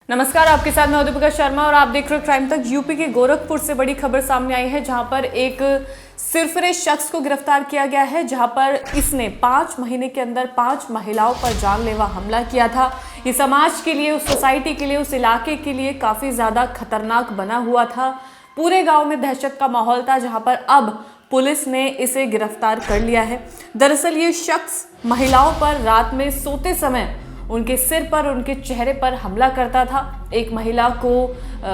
नमस्कार, आपके साथ मैं दीपिका शर्मा और आप देख रहे हो क्राइम तक। यूपी के गोरखपुर से बड़ी खबर सामने आई है, जहां पर एक सिरफिरे शख्स को गिरफ्तार किया गया है, जहां पर इसने 5 महीने के अंदर 5 महिलाओं पर जानलेवा हमला किया था। ये समाज के लिए, उस सोसाइटी के लिए, उस इलाके के लिए काफी ज्यादा खतरनाक बना हुआ था। पूरे गांव में दहशत का माहौल था, जहां पर अब पुलिस ने इसे गिरफ्तार कर लिया है। दरअसल ये शख्स महिलाओं पर रात में सोते समय उनके सिर पर, उनके चेहरे पर हमला करता था। एक महिला को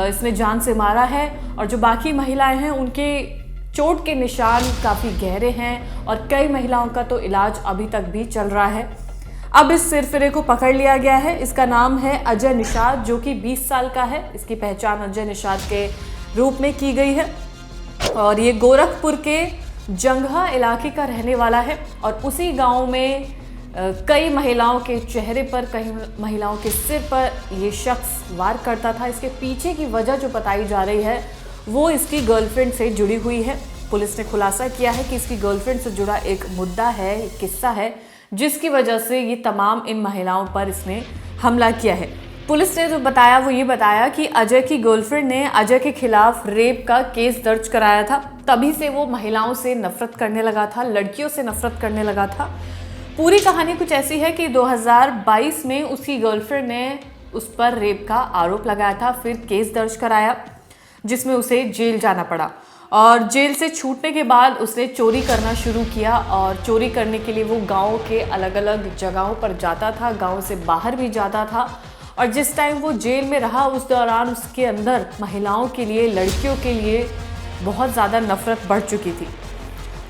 इसने जान से मारा है और जो बाकी महिलाएं हैं उनके चोट के निशान काफ़ी गहरे हैं और कई महिलाओं का तो इलाज अभी तक भी चल रहा है। अब इस सिरफिरे को पकड़ लिया गया है। इसका नाम है अजय निषाद, जो कि 20 साल का है। इसकी पहचान अजय निषाद के रूप में की गई है और ये गोरखपुर के जंगहा इलाके का रहने वाला है और उसी गाँव में कई महिलाओं के चेहरे पर, कई महिलाओं के सिर पर ये शख्स वार करता था। इसके पीछे की वजह जो बताई जा रही है वो इसकी गर्लफ्रेंड से जुड़ी हुई है। पुलिस ने खुलासा किया है कि इसकी गर्लफ्रेंड से जुड़ा एक मुद्दा है, एक किस्सा है, जिसकी वजह से ये तमाम इन महिलाओं पर इसने हमला किया है। पुलिस ने जो बताया वो ये बताया कि अजय की गर्लफ्रेंड ने अजय के खिलाफ रेप का केस दर्ज कराया था। तभी से वो महिलाओं से नफरत करने लगा था, लड़कियों से नफरत करने लगा था। पूरी कहानी कुछ ऐसी है कि 2022 में उसकी गर्लफ्रेंड ने उस पर रेप का आरोप लगाया था, फिर केस दर्ज कराया जिसमें उसे जेल जाना पड़ा और जेल से छूटने के बाद उसने चोरी करना शुरू किया और चोरी करने के लिए वो गांव के अलग अलग जगहों पर जाता था, गांव से बाहर भी जाता था। और जिस टाइम वो जेल में रहा उस दौरान उसके अंदर महिलाओं के लिए, लड़कियों के लिए बहुत ज़्यादा नफरत बढ़ चुकी थी।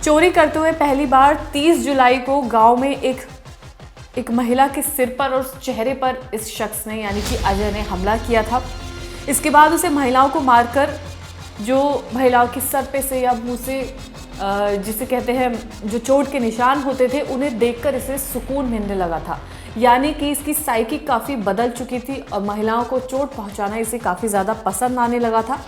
चोरी करते हुए पहली बार 30 जुलाई को गांव में एक महिला के सिर पर और चेहरे पर इस शख्स ने, यानी कि अजय ने हमला किया था। इसके बाद उसे महिलाओं को मारकर, जो महिलाओं के सर पे से या मुंह से जिसे कहते हैं जो चोट के निशान होते थे, उन्हें देखकर इसे सुकून मिलने लगा था। यानी कि इसकी साइकी काफ़ी बदल चुकी थी और महिलाओं को चोट पहुंचाना इसे काफ़ी ज़्यादा पसंद आने लगा था।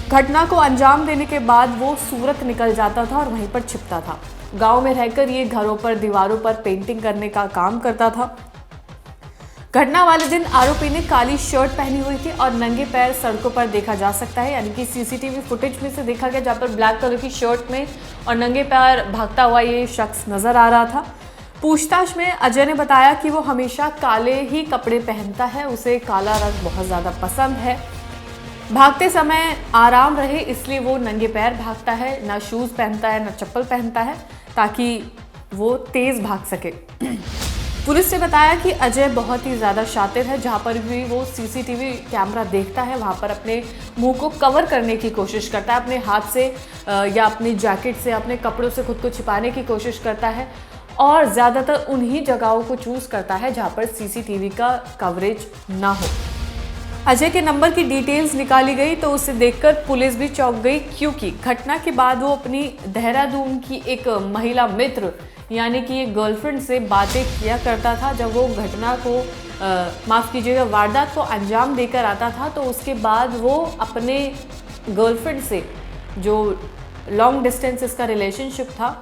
घटना को अंजाम देने के बाद वो सूरत निकल जाता था और वहीं पर छिपता था। गांव में रहकर ये घरों पर, दीवारों पर पेंटिंग करने का काम करता था। घटना वाले दिन आरोपी ने काली शर्ट पहनी हुई थी और नंगे पैर सड़कों पर देखा जा सकता है, यानी कि सीसीटीवी फुटेज में से देखा गया, जहाँ पर ब्लैक कलर की शर्ट में और नंगे पैर भागता हुआ ये शख्स नजर आ रहा था। पूछताछ में अजय ने बताया कि वो हमेशा काले ही कपड़े पहनता है, उसे काला रंग बहुत ज़्यादा पसंद है। भागते समय आराम रहे इसलिए वो नंगे पैर भागता है, ना शूज़ पहनता है ना चप्पल पहनता है, ताकि वो तेज़ भाग सके। पुलिस ने बताया कि अजय बहुत ही ज़्यादा शातिर है। जहाँ पर भी वो सीसीटीवी कैमरा देखता है वहाँ पर अपने मुंह को कवर करने की कोशिश करता है, अपने हाथ से या अपनी जैकेट से, अपने कपड़ों से खुद को छिपाने की कोशिश करता है और ज़्यादातर उन्हीं जगहों को चूज़ करता है जहाँ पर सीसीटीवी का कवरेज ना हो। अजय के नंबर की डिटेल्स निकाली गई तो उसे देखकर पुलिस भी चौंक गई, क्योंकि घटना के बाद वो अपनी देहरादून की एक महिला मित्र, यानी कि एक गर्लफ्रेंड से बातें किया करता था। जब वो घटना को माफ़ कीजिएगा, वारदात को अंजाम देकर आता था तो उसके बाद वो अपने गर्लफ्रेंड से, जो लॉन्ग डिस्टेंस इसका रिलेशनशिप था,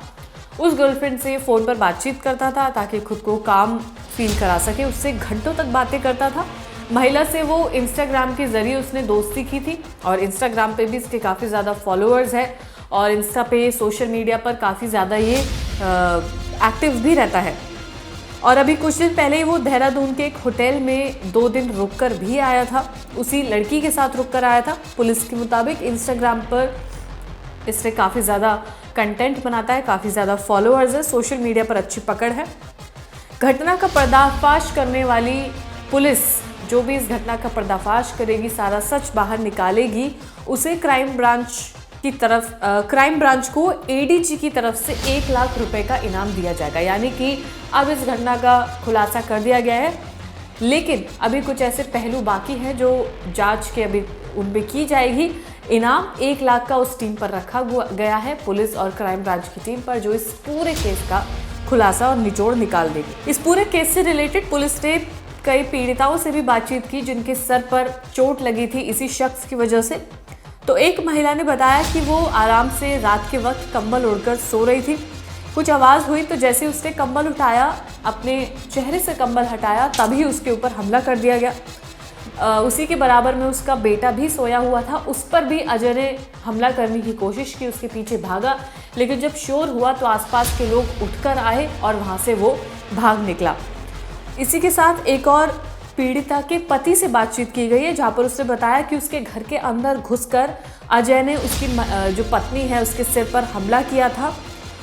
उस गर्लफ्रेंड से फ़ोन पर बातचीत करता था ताकि खुद को काम फील करा सके। उससे घंटों तक बातें करता था। महिला से वो इंस्टाग्राम के ज़रिए उसने दोस्ती की थी और इंस्टाग्राम पे भी इसके काफ़ी ज़्यादा फॉलोअर्स हैं और इंस्टा पे, सोशल मीडिया पर काफ़ी ज़्यादा ये एक्टिव भी रहता है। और अभी कुछ दिन पहले ही वो देहरादून के एक होटल में 2 दिन रुककर भी आया था, उसी लड़की के साथ रुककर आया था। पुलिस के मुताबिक इंस्टाग्राम पर इससे काफ़ी ज़्यादा कंटेंट बनाता है, काफ़ी ज़्यादा फॉलोअर्स है, सोशल मीडिया पर अच्छी पकड़ है। घटना का पर्दाफाश करने वाली पुलिस, जो भी इस घटना का पर्दाफाश करेगी, सारा सच बाहर निकालेगी, उसे क्राइम ब्रांच को एडीजी की तरफ से 1 लाख रुपए का इनाम दिया जाएगा। यानी कि अब इस घटना का खुलासा कर दिया गया है, लेकिन अभी कुछ ऐसे पहलू बाकी हैं जो जांच के अभी उनमें की जाएगी। इनाम 1 लाख का उस टीम पर रखा गया है, पुलिस और क्राइम ब्रांच की टीम पर, जो इस पूरे केस का खुलासा और निचोड़ निकाल देगी। इस पूरे केस से रिलेटेड पुलिस ने कई पीड़िताओं से भी बातचीत की जिनके सर पर चोट लगी थी इसी शख्स की वजह से। तो एक महिला ने बताया कि वो आराम से रात के वक्त कंबल ओढ़कर सो रही थी। कुछ आवाज़ हुई तो जैसे उसने कंबल उठाया, अपने चेहरे से कंबल हटाया, तभी उसके ऊपर हमला कर दिया गया। उसी के बराबर में उसका बेटा भी सोया हुआ था। उस पर भी अजय ने हमला करने की कोशिश की, उसके पीछे भागा, लेकिन जब शोर हुआ तो आसपास के लोग उठकर आए और वहां से वो भाग निकला। इसी के साथ एक और पीड़िता के पति से बातचीत की गई है, जहां पर उसने बताया कि उसके घर के अंदर घुसकर अजय ने उसकी जो पत्नी है उसके सिर पर हमला किया था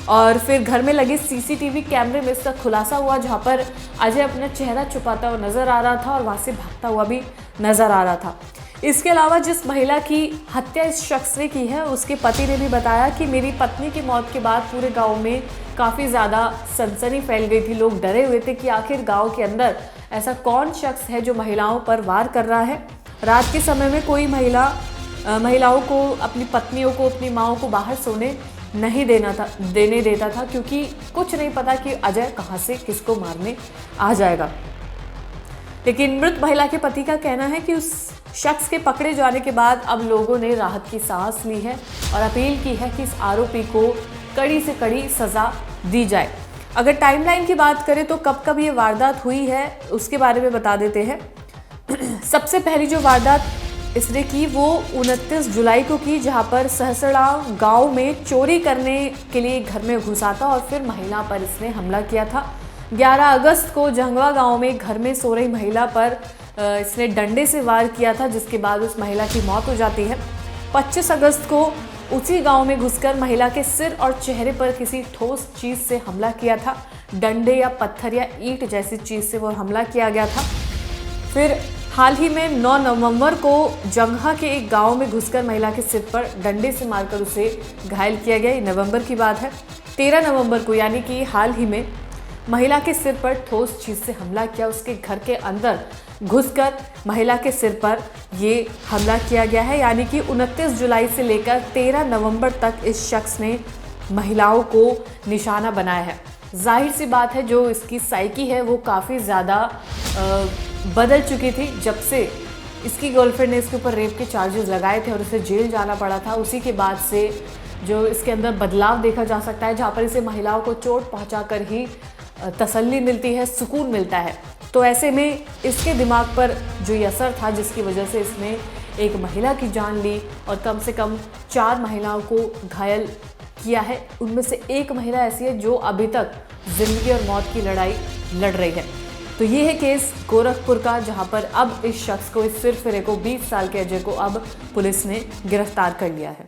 और फिर घर में लगे सीसीटीवी कैमरे में इसका खुलासा हुआ, जहां पर अजय अपना चेहरा छुपाता हुआ नजर आ रहा था और वहां से भागता हुआ भी नजर आ रहा था। इसके अलावा जिस महिला की हत्या इस शख्स ने की है, उसके पति ने भी बताया कि मेरी पत्नी की मौत के बाद पूरे गांव में काफ़ी ज़्यादा सनसनी फैल गई थी। लोग डरे हुए थे कि आखिर गांव के अंदर ऐसा कौन शख्स है जो महिलाओं पर वार कर रहा है। रात के समय में कोई महिलाओं को, अपनी पत्नियों को, अपनी माँओं को बाहर सोने नहीं देने देता था, क्योंकि कुछ नहीं पता कि अजय कहाँ से किसको मारने आ जाएगा। लेकिन मृत महिला के पति का कहना है कि उस शख्स के पकड़े जाने के बाद अब लोगों ने राहत की सांस ली है और अपील की है कि इस आरोपी को कड़ी से कड़ी सजा दी जाए। अगर टाइमलाइन की बात करें तो कब कब ये वारदात हुई है उसके बारे में बता देते हैं। सबसे पहली जो वारदात इसने की वो 29 जुलाई को की, जहां पर सहसड़ा गांव में चोरी करने के लिए घर में घुसा था और फिर महिला पर इसने हमला किया था। 11 अगस्त को जंगवा गांव में घर में सो रही महिला पर इसने डंडे से वार किया था, जिसके बाद उस महिला की मौत हो जाती है। 25 अगस्त को उसी गांव में घुसकर महिला के सिर और चेहरे पर किसी ठोस चीज से हमला किया था। डंडे या पत्थर या ईंट जैसी चीज से वो हमला किया गया था। फिर हाल ही में 9 नवंबर को जंगहा के एक गांव में घुसकर महिला के सिर पर डंडे से मारकर उसे घायल किया गया। ये नवंबर की बात है। 13 नवंबर को यानी कि हाल ही में महिला के सिर पर ठोस चीज से हमला किया। उसके घर के अंदर घुसकर महिला के सिर पर ये हमला किया गया है। यानी कि 29 जुलाई से लेकर 13 नवंबर तक इस शख्स ने महिलाओं को निशाना बनाया है। जाहिर सी बात है, जो इसकी साइकी है वो काफ़ी ज़्यादा बदल चुकी थी। जब से इसकी गर्लफ्रेंड ने इसके ऊपर रेप के चार्जेस लगाए थे और उसे जेल जाना पड़ा था, उसी के बाद से जो इसके अंदर बदलाव देखा जा सकता है, जहाँ पर इसे महिलाओं को चोट पहुँचाकर ही तसल्ली मिलती है, सुकून मिलता है। तो ऐसे में इसके दिमाग पर जो ये असर था, जिसकी वजह से इसने एक महिला की जान ली और कम से कम 4 महिलाओं को घायल किया है। उनमें से एक महिला ऐसी है जो अभी तक जिंदगी और मौत की लड़ाई लड़ रही है। तो ये है केस गोरखपुर का, जहां पर अब इस शख्स को, इस सिरफिरे को, 20 साल के अजय को अब पुलिस ने गिरफ्तार कर लिया है।